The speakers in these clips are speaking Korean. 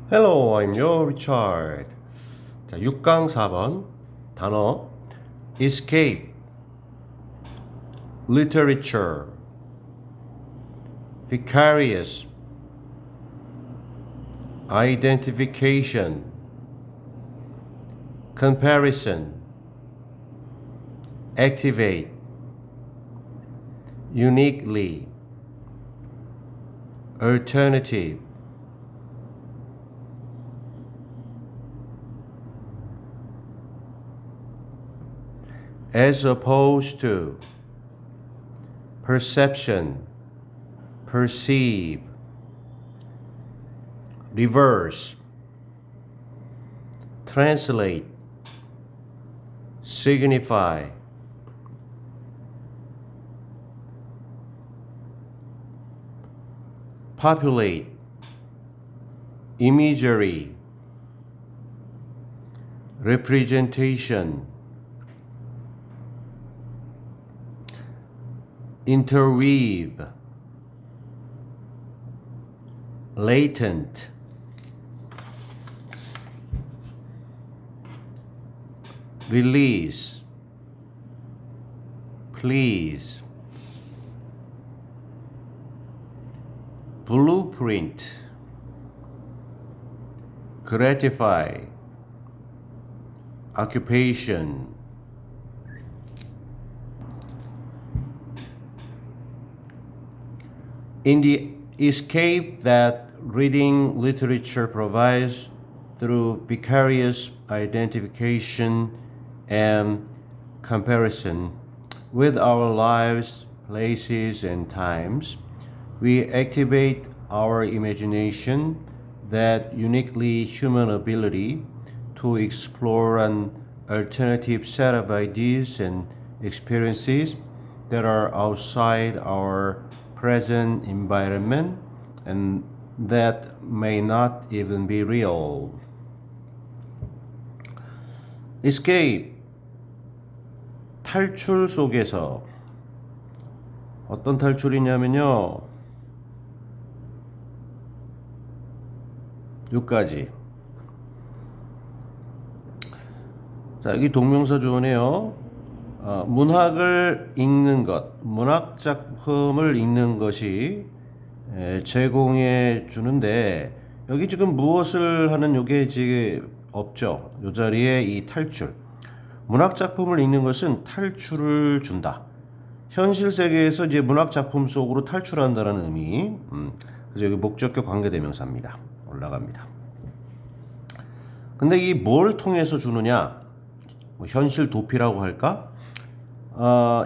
Hello, I'm your Richard. 자, 6강 4번 단어 escape, literature, vicarious, identification, comparison, activate, uniquely, alternative. As opposed to, perception, perceive, reverse, translate, signify, populate, imagery, representation, interweave, latent, release, please, blueprint, gratify, occupation. In the escape that reading literature provides through vicarious identification and comparison with our lives, places, and times, we activate our imagination, that uniquely human ability to explore an alternative set of ideas and experiences that are outside our present environment and that may not even be real. Escape, 탈출 속에서. 어떤 탈출이냐면요, 여기까지. 자, 여기 동명사 주어네요. 문학을 읽는 것, 문학 작품을 읽는 것이 제공해 주는데, 여기 지금 무엇을 하는 요게 지금 없죠. 요 자리에 이 탈출. 문학 작품을 읽는 것은 탈출을 준다. 현실 세계에서 이제 문학 작품 속으로 탈출한다는 의미. 그래서 여기 목적격 관계대명사입니다. 올라갑니다. 근데 이 뭘 통해서 주느냐? 뭐 현실 도피라고 할까?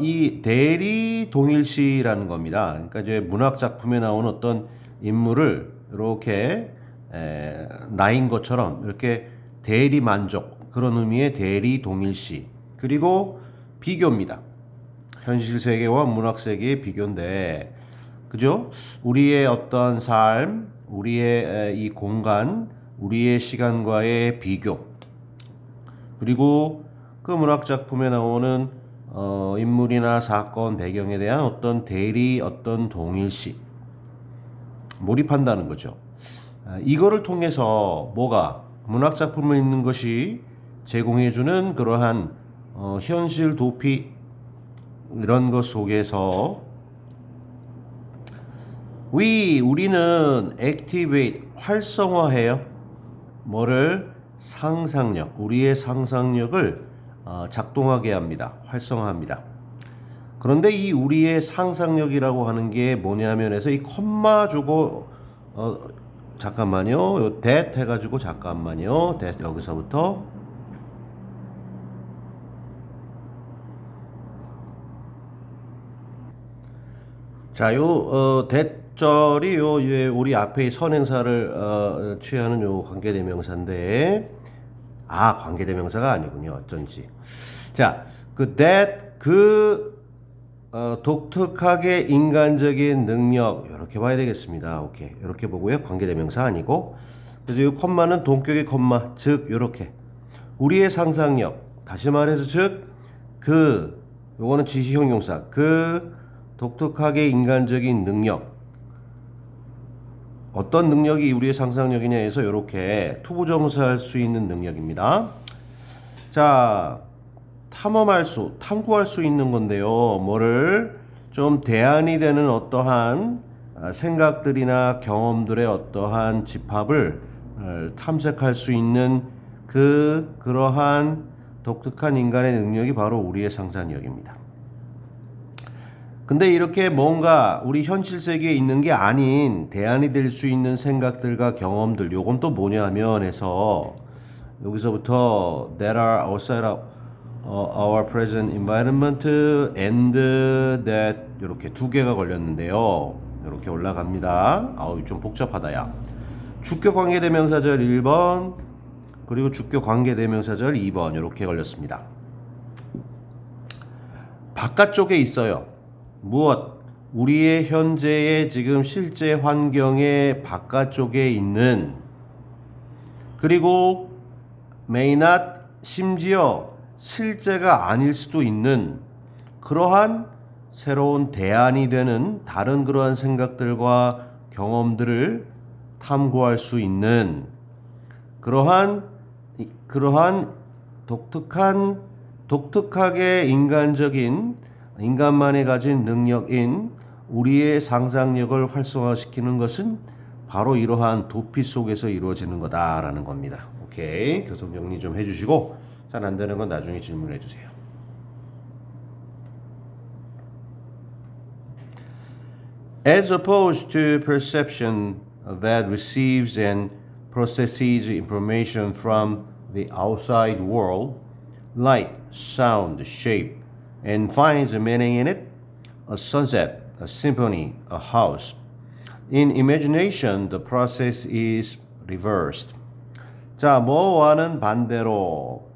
이 대리 동일시라는 겁니다. 그러니까 이제 문학 작품에 나오는 어떤 인물을 이렇게 나인 것처럼 이렇게 대리 만족, 그런 의미의 대리 동일시. 그리고 비교입니다. 현실 세계와 문학 세계의 비교인데, 그죠? 우리의 어떤 삶, 우리의 이 공간, 우리의 시간과의 비교. 그리고 그 문학 작품에 나오는 인물이나 사건, 배경에 대한 어떤 대리, 어떤 동일시. 몰입한다는 거죠. 이거를 통해서 뭐가 문학 작품을 읽는 것이 제공해주는 그러한 현실 도피, 이런 것 속에서 우리는 activate, 활성화해요. 뭐를? 상상력, 우리의 상상력을 작동하게 합니다. 활성화합니다. 그런데 이 우리의 상상력이라고 하는 게 뭐냐면 해서 이 콤마 주고 잠깐만요. 요 that 해가지고 잠깐만요. that 여기서부터 자, 요 대절이 요 우리 앞에 선행사를 취하는 요 관계대명사인데, 관계대명사가 아니군요. 어쩐지. 자, 그 that 독특하게 인간적인 능력, 이렇게 봐야 되겠습니다. 오케이, 이렇게 보고요. 관계대명사 아니고. 그래서 이 콤마는 동격의 콤마, 즉 이렇게 우리의 상상력, 다시 말해서 즉 요거는 지시형용사, 독특하게 인간적인 능력, 어떤 능력이 우리의 상상력이냐 해서 이렇게 투부정사할 수 있는 능력입니다. 자, 탐구할 수 있는 건데요. 뭐를 좀 대안이 되는 어떠한 생각들이나 경험들의 어떠한 집합을 탐색할 수 있는 그러한 독특한 인간의 능력이 바로 우리의 상상력입니다. 근데 이렇게 뭔가 우리 현실 세계에 있는 게 아닌 대안이 될 수 있는 생각들과 경험들, 요건 또 뭐냐 하면 해서 여기서부터 that are outside of our present environment and that 이렇게 두 개가 걸렸는데요. 이렇게 올라갑니다. 아우 좀 복잡하다 야. 주격 관계대명사절 1번 그리고 주격 관계대명사절 2번 이렇게 걸렸습니다. 바깥쪽에 있어요. 무엇? 우리의 현재의 지금 실제 환경의 바깥쪽에 있는 그리고 may not 심지어 실제가 아닐 수도 있는 그러한 새로운 대안이 되는 다른 그러한 생각들과 경험들을 탐구할 수 있는 그러한 독특하게 인간만이 가진 능력인 우리의 상상력을 활성화시키는 것은 바로 이러한 도피 속에서 이루어지는 거다라는 겁니다. 오케이, 교통 정리 좀 해주시고 잘 안 되는 건 나중에 질문해 주세요. As opposed to perception that receives and processes information from the outside world, light, sound, shape, and finds a meaning in it, a sunset, a symphony, a house. In imagination, the process is reversed. 자, 뭐와는 반대로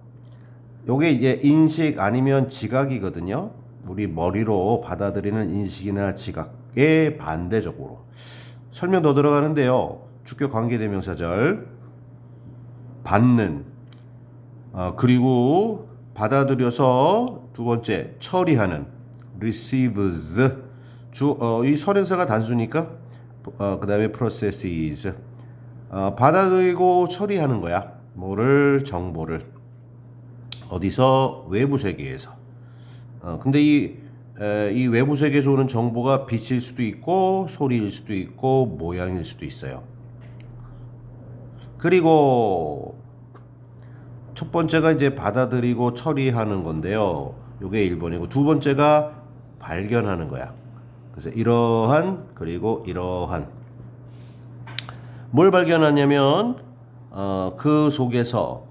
요게 이제 인식 아니면 지각이거든요. 우리 머리로 받아들이는 인식이나 지각의 반대적으로. 설명 더 들어가는데요. 주격 관계대명사절 받는 그리고 받아들여서 두 번째 처리하는 receives 이 선행사가 단수니까 그 다음에 processes 받아들이고 처리하는 거야. 뭐를 정보를 어디서 외부 세계에서 근데 이 외부 세계에서 오는 정보가 빛일 수도 있고 소리일 수도 있고 모양일 수도 있어요. 그리고 첫 번째가 이제 받아들이고 처리하는 건데요. 요게 1번이고 두 번째가 발견하는 거야. 그래서 이러한 그리고 이러한 뭘 발견하냐면 그 속에서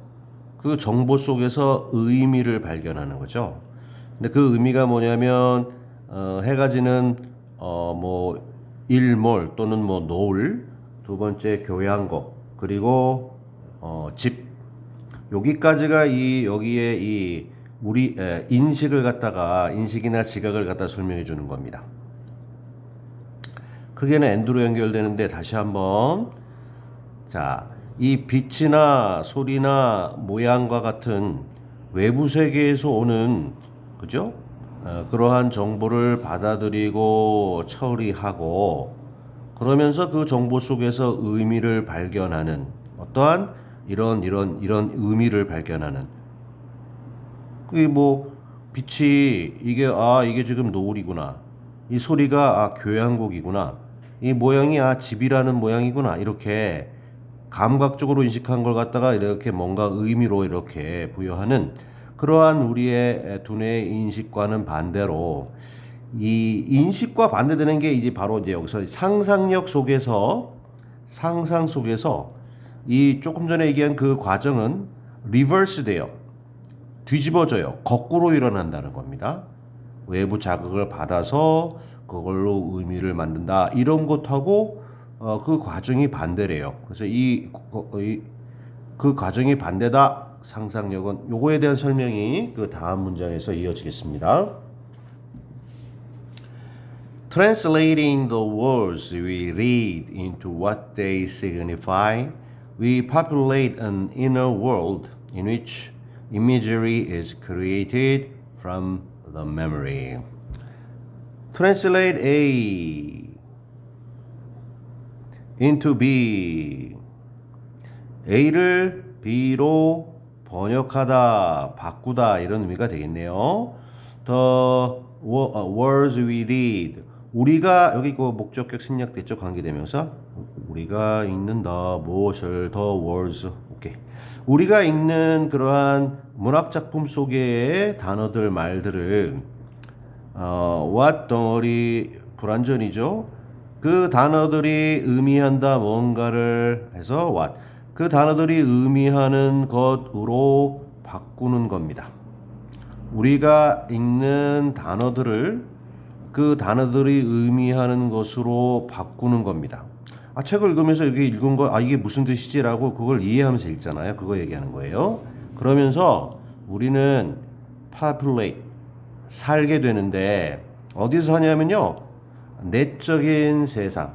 그 정보 속에서 의미를 발견하는 거죠. 근데 그 의미가 뭐냐면 해가 지는 뭐 일몰 또는 뭐 노을 두 번째 교향곡 그리고 집 여기까지가 여기에 이 우리 인식을 갖다가 인식이나 지각을 갖다 설명해 주는 겁니다. 크게는 앤드로 연결되는데 다시 한번 자, 이 빛이나 소리나 모양과 같은 외부 세계에서 오는 그죠? 그러한 정보를 받아들이고 처리하고 그러면서 그 정보 속에서 의미를 발견하는 어떠한 이런 의미를 발견하는 그게 뭐 빛이 이게 지금 노을이구나 이 소리가 교향곡이구나 이 모양이 집이라는 모양이구나 이렇게 감각적으로 인식한 걸 갖다가 이렇게 뭔가 의미로 이렇게 부여하는 그러한 우리의 두뇌의 인식과는 반대로 이 인식과 반대되는 게 이제 바로 이제 여기서 상상 속에서 이 조금 전에 얘기한 그 과정은 리버스 돼요. 뒤집어져요. 거꾸로 일어난다는 겁니다. 외부 자극을 받아서 그걸로 의미를 만든다. 이런 것하고 그 과정이 반대래요. 그래서 그 과정이 반대다. 상상력은 요거에 대한 설명이 그 다음 문장에서 이어지겠습니다. Translating the words we read into what they signify, we populate an inner world in which imagery is created from the memory. Translate into B. A를 B로 번역하다, 바꾸다 이런 의미가 되겠네요. The words we read. 우리가 여기 그 목적격 생략됐죠? 관계대명사. 우리가 읽는다 무엇을 the words. 오케이. 우리가 읽는 그러한 문학 작품 속의 단어들 말들을 what 덩어리 불완전이죠. 그 단어들이 의미한다 뭔가를 해서 what. 그 단어들이 의미하는 것으로 바꾸는 겁니다. 우리가 읽는 단어들을 그 단어들이 의미하는 것으로 바꾸는 겁니다. 책을 읽으면서 여기 읽은 거, 이게 무슨 뜻이지라고 그걸 이해하면서 읽잖아요. 그거 얘기하는 거예요. 그러면서 우리는 populate, 살게 되는데, 어디서 사냐면요. 내적인 세상,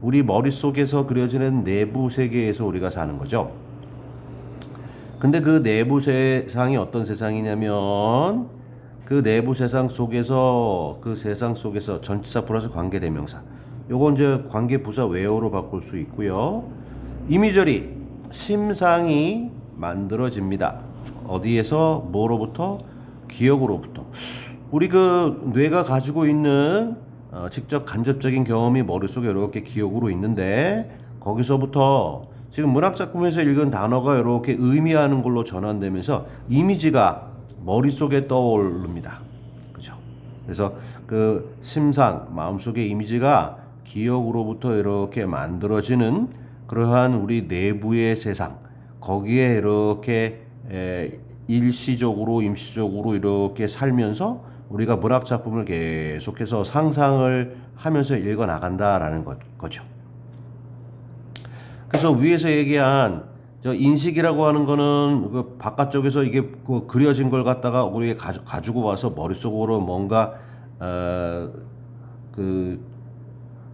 우리 머릿속에서 그려지는 내부 세계에서 우리가 사는 거죠. 근데 그 내부 세상이 어떤 세상이냐면 그 내부 세상 속에서 그 세상 속에서 전치사 플러스 관계대명사. 요건 이제 관계부사 where로 바꿀 수 있고요. 이미저리 심상이 만들어집니다. 어디에서 뭐로부터? 기억으로부터. 우리 그 뇌가 가지고 있는 직접 간접적인 경험이 머릿속에 이렇게 기억으로 있는데 거기서부터 지금 문학작품에서 읽은 단어가 이렇게 의미하는 걸로 전환되면서 이미지가 머릿속에 떠오릅니다. 그죠? 그래서 그 심상, 마음속의 이미지가 기억으로부터 이렇게 만들어지는 그러한 우리 내부의 세상, 거기에 이렇게 일시적으로, 임시적으로 이렇게 살면서 우리가 문학작품을 계속해서 상상을 하면서 읽어 나간다라는 거죠. 그래서 위에서 얘기한 인식이라고 하는 거는 그 바깥쪽에서 이게 그 그려진 걸 갖다가 우리가 가지고 와서 머릿속으로 뭔가 그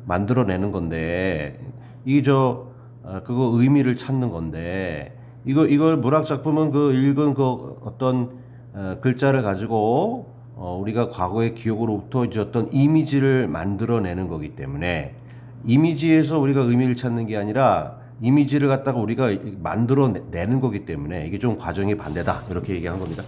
만들어내는 건데 이게 그거 의미를 찾는 건데 이걸 문학 작품은 그 읽은 그 어떤 글자를 가지고 우리가 과거의 기억으로부터 이제 어떤 이미지를 만들어내는 거기 때문에 이미지에서 우리가 의미를 찾는 게 아니라 이미지를 갖다가 우리가 만들어내는 거기 때문에 이게 좀 과정이 반대다 이렇게 얘기한 겁니다.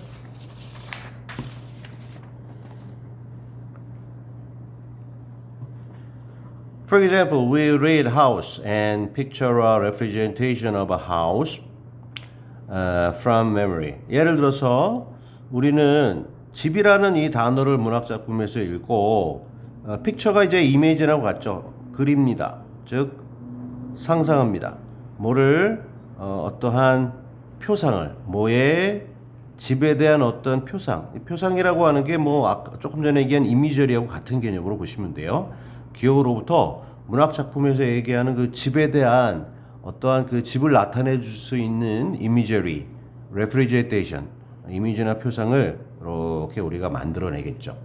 For example, we read house and picture a representation of a house from memory. 예를 들어서 우리는 집이라는 이 단어를 문학작품에서 읽고 픽처가 이제 이미지라고 같죠. 그립니다. 즉 상상합니다. 뭐를 어떠한 표상을 뭐의 집에 대한 어떤 표상. 표상이라고 하는 게 뭐 아까 조금 전에 얘기한 이미저리하고 같은 개념으로 보시면 돼요. 기억으로부터 문학작품에서 얘기하는 그 집에 대한 어떠한 그 집을 나타내 줄 수 있는 이미저리, representation, 이미지나 표상을 이렇게 우리가 만들어내겠죠.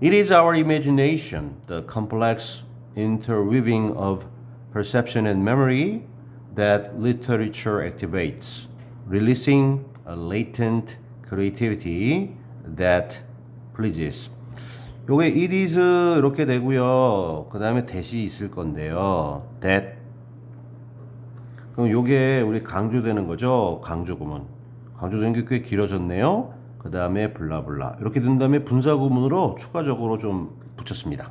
It is our imagination, the complex interweaving of perception and memory that literature activates, releasing a latent creativity that pleases. 요게 it is 이렇게 되고요. 그 다음에 that이 있을 건데요. that. 그럼 요게 우리 강조되는 거죠. 강조구문. 강조되는 게 꽤 길어졌네요. 그 다음에 블라블라. 이렇게 된 다음에 분사구문으로 추가적으로 좀 붙였습니다.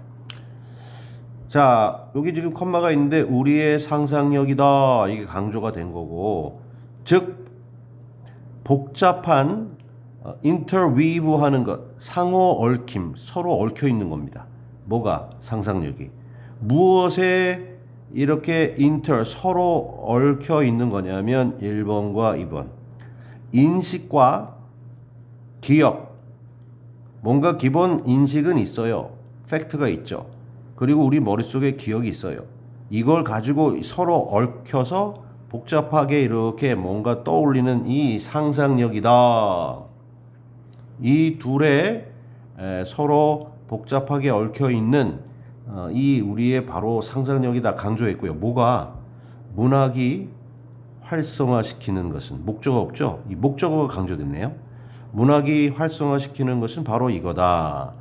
자, 여기 지금 컴마가 있는데 우리의 상상력이다. 이게 강조가 된 거고. 즉, 복잡한 interweave 하는 것, 상호 얽힘, 서로 얽혀 있는 겁니다. 뭐가? 상상력이. 무엇에 이렇게 서로 얽혀 있는 거냐면 1번과 2번. 인식과 기억. 뭔가 기본 인식은 있어요. 팩트가 있죠. 그리고 우리 머릿속에 기억이 있어요. 이걸 가지고 서로 얽혀서 복잡하게 이렇게 뭔가 떠올리는 이 상상력이다. 이 둘에 서로 복잡하게 얽혀 있는 이 우리의 바로 상상력이다 강조했고요. 뭐가? 문학이 활성화시키는 것은 목적어 없죠? 이 목적어가 강조됐네요. 문학이 활성화시키는 것은 바로 이거다.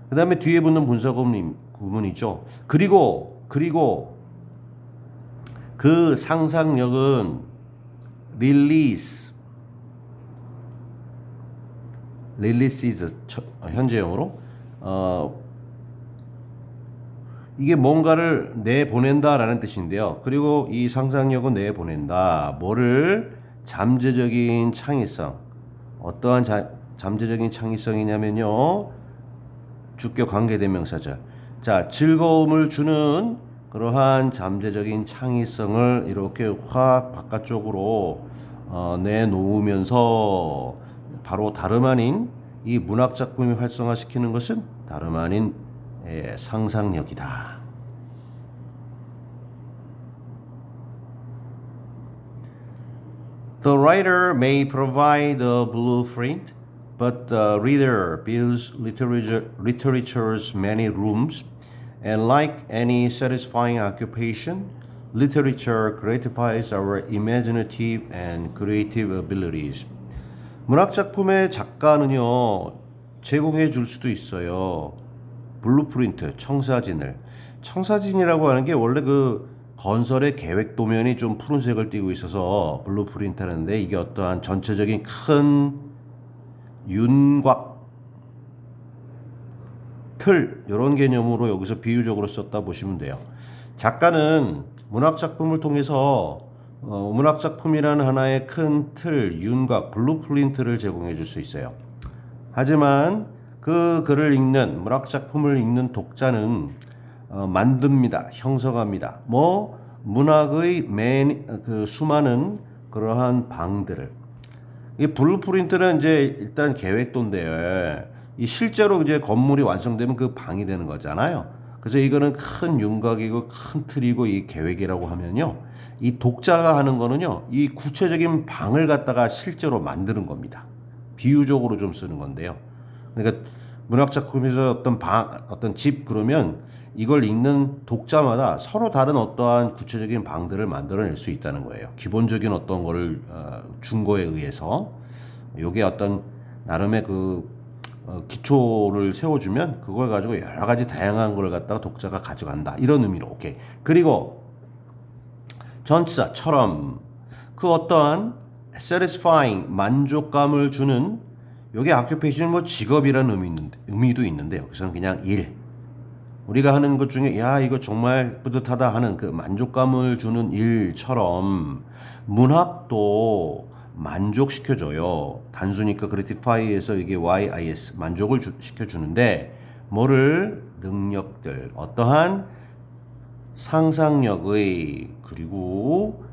그 다음에 뒤에 붙는 분사구문이죠. 그리고 그리고 그 상상력은 releases 현재형으로 이게 뭔가를 내보낸다라는 뜻인데요. 그리고 이 상상력은 내보낸다. 뭐를? 잠재적인 창의성. 어떠한 잠재적인 창의성이냐면요. 주격 관계대명사죠. 자, 즐거움을 주는 그러한 잠재적인 창의성을 이렇게 확 바깥쪽으로 내놓으면서 바로 다름 아닌 이 문학 작품이 활성화시키는 것은 다름 아닌 상상력이다. The writer may provide a blueprint, but the reader builds literature's many rooms, and like any satisfying occupation, literature gratifies our imaginative and creative abilities. 문학 작품의 작가는요, 제공해 줄 수도 있어요. 블루프린트, 청사진을. 청사진이라고 하는 게 원래 그 건설의 계획 도면이 좀 푸른색을 띠고 있어서 블루프린트 하는데, 이게 어떠한 전체적인 큰 윤곽, 틀, 이런 개념으로 여기서 비유적으로 썼다 보시면 돼요. 작가는 문학 작품을 통해서 문학 작품이라는 하나의 큰 틀, 윤곽, 블루프린트를 제공해 줄 수 있어요. 하지만 그 글을 읽는, 문학 작품을 읽는 독자는 만듭니다. 형성합니다. 문학의 그 수많은 그러한 방들을. 이 블루프린트는 이제 일단 계획도인데요. 이 실제로 이제 건물이 완성되면 그 방이 되는 거잖아요. 그래서 이거는 큰 윤곽이고 큰 틀이고 이 계획이라고 하면요. 이 독자가 하는 거는요. 이 구체적인 방을 갖다가 실제로 만드는 겁니다. 비유적으로 좀 쓰는 건데요. 그러니까 문학 작품에서 어떤 집 그러면 이걸 읽는 독자마다 서로 다른 어떠한 구체적인 방들을 만들어낼 수 있다는 거예요. 기본적인 어떤 거를 준 거에 의해서 요게 어떤 나름의 그 기초를 세워주면 그걸 가지고 여러 가지 다양한 걸 갖다가 독자가 가져간다. 이런 의미로. 오케이. 그리고 전치사처럼 그 어떠한 satisfying 만족감을 주는 요게 occupation 직업이라는 의미도 있는데 여기서는 그냥 일. 우리가 하는 것 중에 야 이거 정말 뿌듯하다 하는 그 만족감을 주는 일처럼 문학도 만족시켜줘요. 단수니까 gratify에서 이게 YIS 만족을 시켜주는데 뭐를? 능력들, 어떠한 상상력의 그리고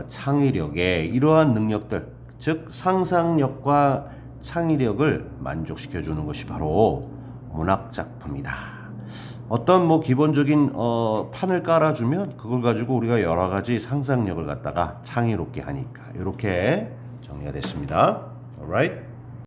창의력의 이러한 능력들, 즉 상상력과 창의력을 만족시켜주는 것이 바로 문학 작품이다. 어떤 기본적인 판을 깔아주면 그걸 가지고 우리가 여러 가지 상상력을 갖다가 창의롭게 하니까 이렇게 정리가 됐습니다. Alright?